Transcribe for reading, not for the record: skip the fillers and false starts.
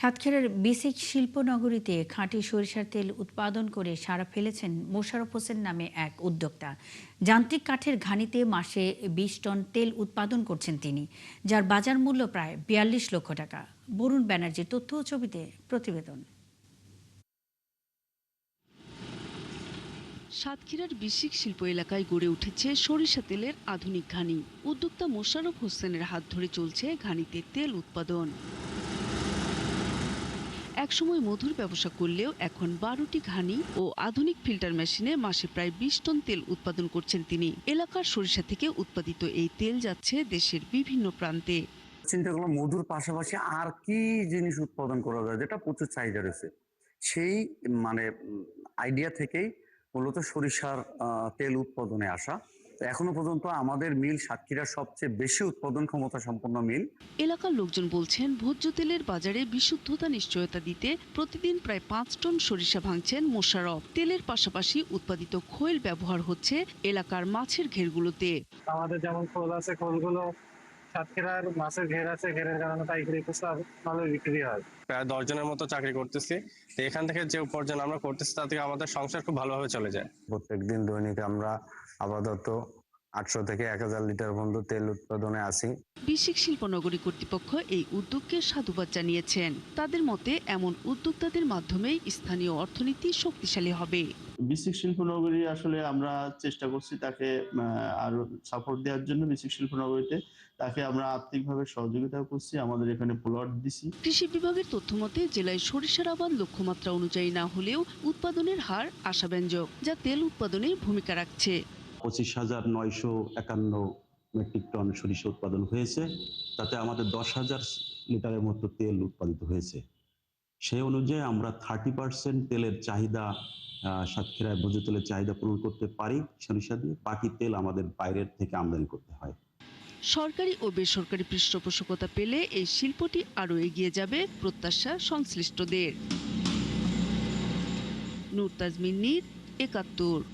সাতক্ষীরার বিসিক শিল্পনগরীতে খাঁটি সরিষার তেল উৎপাদন করে সাড়া ফেলেছেন মোশাররফ হোসেন নামে এক উদ্যোক্তা। যান্ত্রিক কাঠের ঘানিতে মাসে ২০ টন তেল উৎপাদন করছেন তিনি, যার বাজার মূল্য প্রায় ৪২ লক্ষ টাকা। বরুণ ব্যানার্জির তথ্য ও ছবিতে প্রতিবেদন। সাতক্ষীরার বিসিক শিল্প এলাকায় গড়ে উঠেছে সরিষা তেলের আধুনিক ঘানি। উদ্যোক্তা মোশাররফ হোসেনের হাত ধরে চলছে ঘানিতে তেল উৎপাদন। একসময় মধুর ব্যবসা করলেও এখন ১২টি ঘানি ও আধুনিক ফিল্টার মেশিনে মাসে প্রায় ২০ টন তেল উৎপাদন করছেন তিনি। এলাকার সরিষা থেকে উৎপাদিত এই তেল যাচ্ছে দেশের বিভিন্ন প্রান্তে। চিন্তা করলাম মধুর পাশাপাশি আর কি জিনিস উৎপাদন করা যায় যেটা প্রচুর চাহিদা রয়েছে। সেই মানে আইডিয়া থেকেই মূলত সরিষার তেল উৎপাদনে আসা। এখনো পর্যন্ত আমাদের মিল সাতক্ষীরার সবচেয়ে বেশি উৎপাদন ক্ষমতা সম্পন্ন মিল। এলাকার লোকজন বলছেন, ভোজ্য তেলের বাজারে বিশুদ্ধতা নিশ্চয়তা দিতে প্রতিদিন প্রায় ৫ টন সরিষা ভাঙছেন মোশাররফ। তেলের পাশাপাশি উৎপাদিত খৈল ব্যবহার হচ্ছে এলাকার মাছের ঘেরগুলোতে। আমাদের যেমন খোল আছে, খোলগুলো সাতক্ষীরার মাছের ঘের আছে, ঘেরের কারণে পাইকারি খুচরা ভালো বিক্রি হয়। প্রায় ১০ জনের মতো চাকরি করতেছি, তো এখান থেকে যে উপার্জন আমরা করতেছি তা থেকে আমাদের সংসার খুব ভালোভাবে চলে যায়। প্রত্যেকদিন দৈনিক আমরা আপাতত ৮০০ থেকে ১০০০ লিটার পর্যন্ত তেল উৎপাদনে আসি। বিসিক শিল্পনগরী কর্তৃপক্ষ এই উদ্যোগকে সাধুবাদ জানিয়েছেন। তাদের মতে এমন উদ্যোক্তাদের মাধ্যমেই স্থানীয় অর্থনীতি শক্তিশালী হবে। বিসিক শিল্পনগরী আসলে আমরা চেষ্টা করছি তাকে আরো সাপোর্ট দেওয়ার জন্য। বিসিক শিল্পনগরীতে তাকে আমরা আর্থিকভাবে সহযোগিতা করছি, আমাদের এখানে প্লট দিছি। কৃষি বিভাগের তথ্য মতে জেলায় সরিষার আবাদ লক্ষ্যমাত্রা অনুযায়ী না হলেও উৎপাদনের হার আশাব্যঞ্জক, যা তেল উৎপাদনে ভূমিকা রাখছে। ২৫,৯৫১ মেট্রিক টন সরিষা উৎপাদন হয়েছে, তাতে আমাদের ১০,০০০ লিটারের মতো তেল উৎপাদিত হয়েছে। সেই অনুযায়ী আমরা 30% তেলের চাহিদা, সাতক্ষীরায় ভোজ্য তেলের চাহিদা পূরণ করতে পারি সরিষা দিয়ে। বাকি তেল আমাদের বাইরের থেকে আমদানি করতে হয়। সরকারি ও বেসরকারি পৃষ্ঠপোষকতা পেলে এই শিল্পটি আরও এগিয়ে যাবে, প্রত্যাশা সংশ্লিষ্টদের। নূর তাজমিন, ৭১।